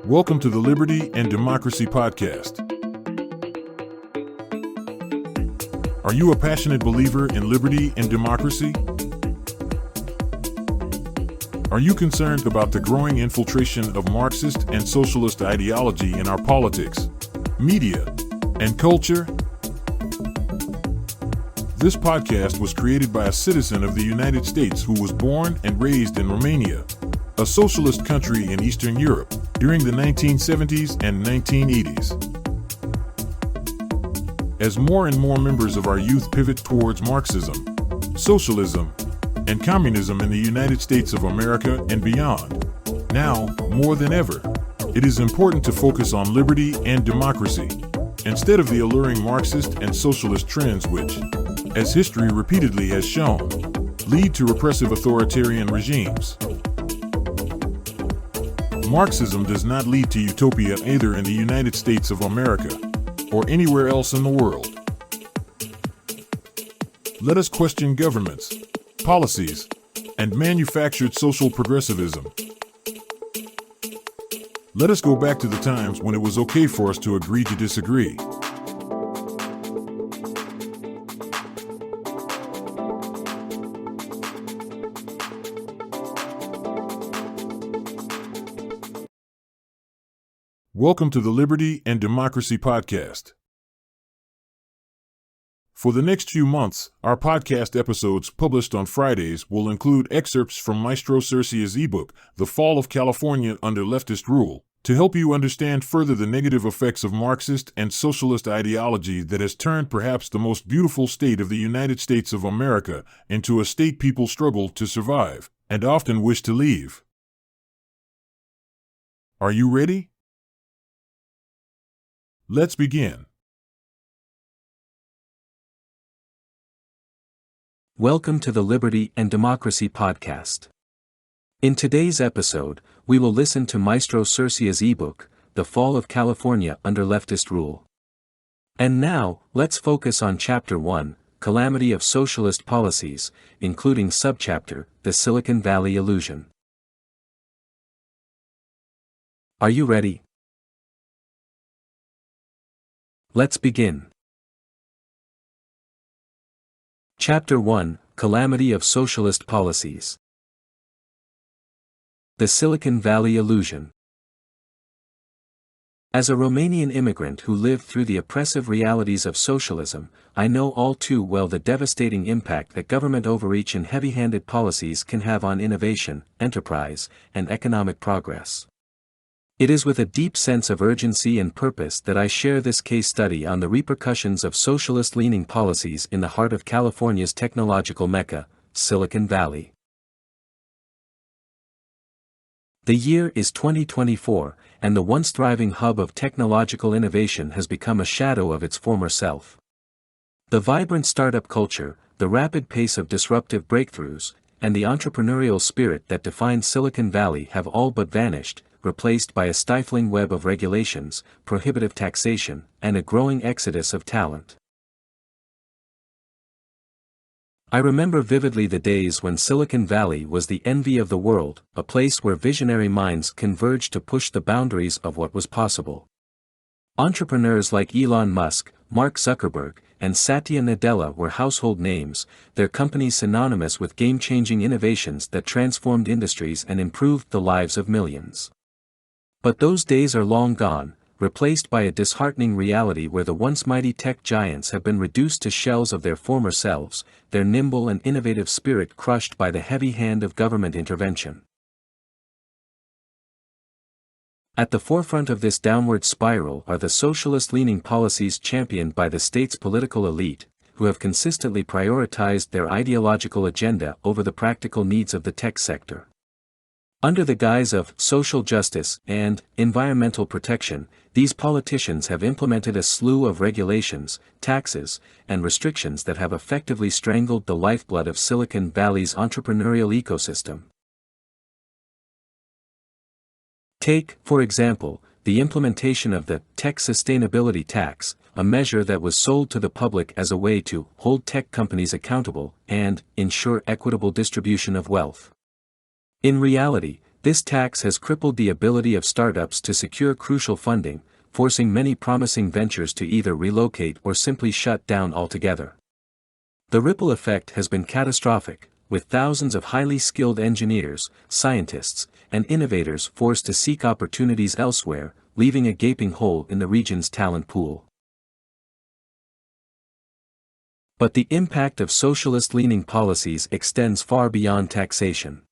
Welcome to the Liberty and Democracy Podcast. Are you a passionate believer in liberty and democracy? Are you concerned about the growing infiltration of Marxist and socialist ideology in our politics, media, and culture? This podcast was created by a citizen of the United States who was born and raised in Romania, a socialist country in Eastern Europe, during the 1970s and 1980s. As more and more members of our youth pivot towards Marxism, socialism, and communism in the United States of America and beyond, now, more than ever, it is important to focus on liberty and democracy, instead of the alluring Marxist and socialist trends which, as history repeatedly has shown, lead to repressive authoritarian regimes. Marxism does not lead to utopia either in the United States of America or anywhere else in the world. Let us question governments, policies, and manufactured social progressivism. Let us go back to the times when it was okay for us to agree to disagree. Welcome to the Liberty and Democracy Podcast. For the next few months, our podcast episodes published on Fridays will include excerpts from Maestro Cercia's ebook, The Fall of California Under Leftist Rule, to help you understand further the negative effects of Marxist and socialist ideology that has turned perhaps the most beautiful state of the United States of America into a state people struggle to survive and often wish to leave. Are you ready? Let's begin. Welcome to the Liberty and Democracy Podcast. In today's episode, we will listen to Maestro Cercia's ebook, The Fall of California Under Leftist Rule. And now, let's focus on Chapter 1, Calamity of Socialist Policies, including Subchapter, The Silicon Valley Illusion. Are you ready? Let's begin. Chapter 1, Calamity of Socialist Policies. The Silicon Valley Illusion. As a Romanian immigrant who lived through the oppressive realities of socialism, I know all too well the devastating impact that government overreach and heavy-handed policies can have on innovation, enterprise, and economic progress. It is with a deep sense of urgency and purpose that I share this case study on the repercussions of socialist-leaning policies in the heart of California's technological mecca, Silicon Valley. The year is 2024, and the once thriving hub of technological innovation has become a shadow of its former self. The vibrant startup culture, the rapid pace of disruptive breakthroughs, and the entrepreneurial spirit that defined Silicon Valley have all but vanished, replaced by a stifling web of regulations, prohibitive taxation, and a growing exodus of talent. I remember vividly the days when Silicon Valley was the envy of the world, a place where visionary minds converged to push the boundaries of what was possible. Entrepreneurs like Elon Musk, Mark Zuckerberg, and Satya Nadella were household names, their companies synonymous with game-changing innovations that transformed industries and improved the lives of millions. But those days are long gone, replaced by a disheartening reality where the once mighty tech giants have been reduced to shells of their former selves, their nimble and innovative spirit crushed by the heavy hand of government intervention. At the forefront of this downward spiral are the socialist-leaning policies championed by the state's political elite, who have consistently prioritized their ideological agenda over the practical needs of the tech sector. Under the guise of social justice and environmental protection, these politicians have implemented a slew of regulations, taxes, and restrictions that have effectively strangled the lifeblood of Silicon Valley's entrepreneurial ecosystem. Take, for example, the implementation of the Tech Sustainability Tax, a measure that was sold to the public as a way to hold tech companies accountable and ensure equitable distribution of wealth. In reality, This tax has crippled the ability of startups to secure crucial funding, forcing many promising ventures to either relocate or simply shut down altogether. The ripple effect has been catastrophic, with thousands of highly skilled engineers, scientists, and innovators forced to seek opportunities elsewhere, leaving a gaping hole in the region's talent pool. But the impact of socialist-leaning policies extends far beyond taxation.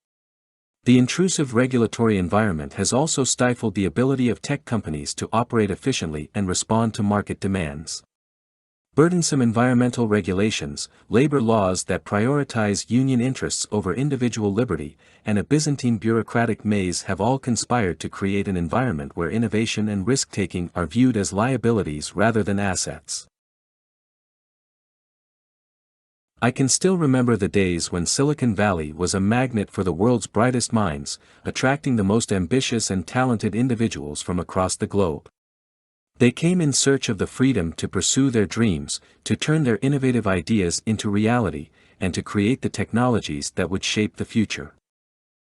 The intrusive regulatory environment has also stifled the ability of tech companies to operate efficiently and respond to market demands. Burdensome environmental regulations, labor laws that prioritize union interests over individual liberty, and a Byzantine bureaucratic maze have all conspired to create an environment where innovation and risk-taking are viewed as liabilities rather than assets. I can still remember the days when Silicon Valley was a magnet for the world's brightest minds, attracting the most ambitious and talented individuals from across the globe. They came in search of the freedom to pursue their dreams, to turn their innovative ideas into reality, and to create the technologies that would shape the future.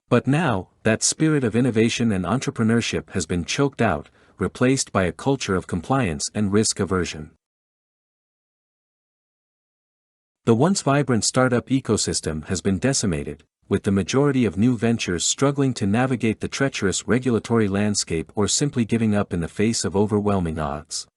But now, that spirit of innovation and entrepreneurship has been choked out, replaced by a culture of compliance and risk aversion. The once vibrant startup ecosystem has been decimated, with the majority of new ventures struggling to navigate the treacherous regulatory landscape or simply giving up in the face of overwhelming odds.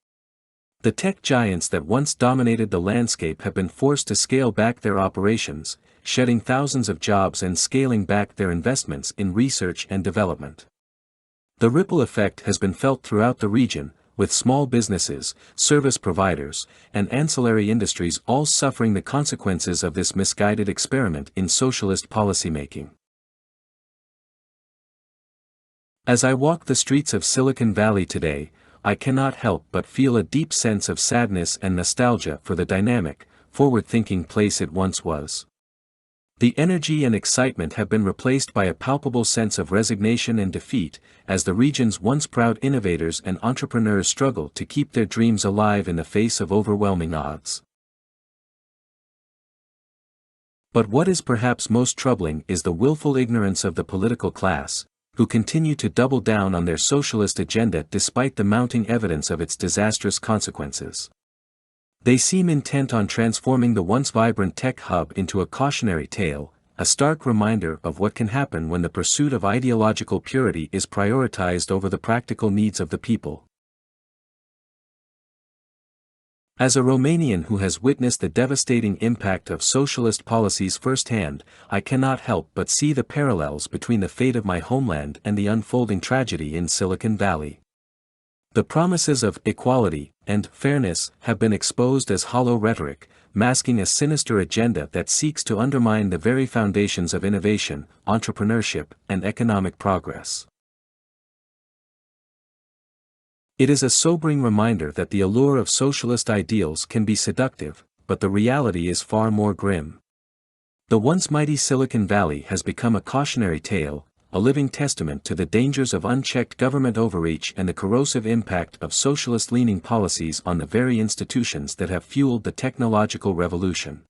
The tech giants that once dominated the landscape have been forced to scale back their operations, shedding thousands of jobs and scaling back their investments in research and development. The ripple effect has been felt throughout the region, with small businesses, service providers, and ancillary industries all suffering the consequences of this misguided experiment in socialist policymaking. As I walk the streets of Silicon Valley today, I cannot help but feel a deep sense of sadness and nostalgia for the dynamic, forward-thinking place it once was. The energy and excitement have been replaced by a palpable sense of resignation and defeat, as the region's once proud innovators and entrepreneurs struggle to keep their dreams alive in the face of overwhelming odds. But what is perhaps most troubling is the willful ignorance of the political class, who continue to double down on their socialist agenda despite the mounting evidence of its disastrous consequences. They seem intent on transforming the once vibrant tech hub into a cautionary tale, a stark reminder of what can happen when the pursuit of ideological purity is prioritized over the practical needs of the people. As a Romanian who has witnessed the devastating impact of socialist policies firsthand, I cannot help but see the parallels between the fate of my homeland and the unfolding tragedy in Silicon Valley. The promises of equality and fairness have been exposed as hollow rhetoric, masking a sinister agenda that seeks to undermine the very foundations of innovation, entrepreneurship, and economic progress. It is a sobering reminder that the allure of socialist ideals can be seductive, but the reality is far more grim. The once mighty Silicon Valley has become a cautionary tale, a living testament to the dangers of unchecked government overreach and the corrosive impact of socialist-leaning policies on the very institutions that have fueled the technological revolution.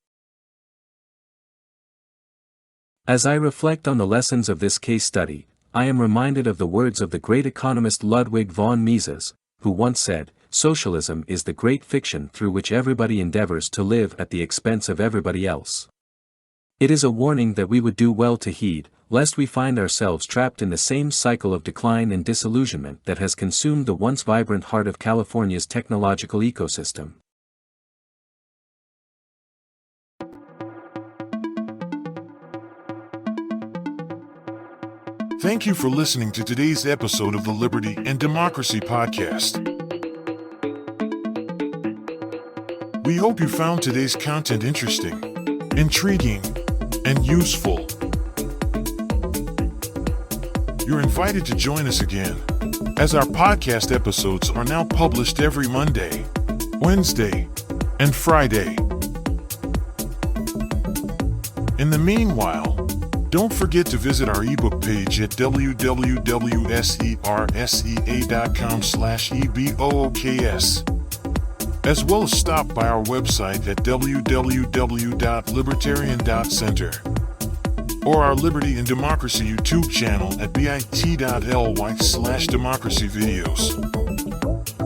As I reflect on the lessons of this case study, I am reminded of the words of the great economist Ludwig von Mises, who once said, "Socialism is the great fiction through which everybody endeavors to live at the expense of everybody else." It is a warning that we would do well to heed, lest we find ourselves trapped in the same cycle of decline and disillusionment that has consumed the once vibrant heart of California's technological ecosystem. Thank you for listening to today's episode of the Liberty and Democracy Podcast. We hope you found today's content interesting, intriguing, and useful. You're invited to join us again, as our podcast episodes are now published every Monday, Wednesday, and Friday. In the meanwhile, don't forget to visit our ebook page at www.sersea.com/ebooks, as well as stop by our website at www.libertarian.center. or our Liberty and Democracy YouTube channel at bit.ly/democracyvideos.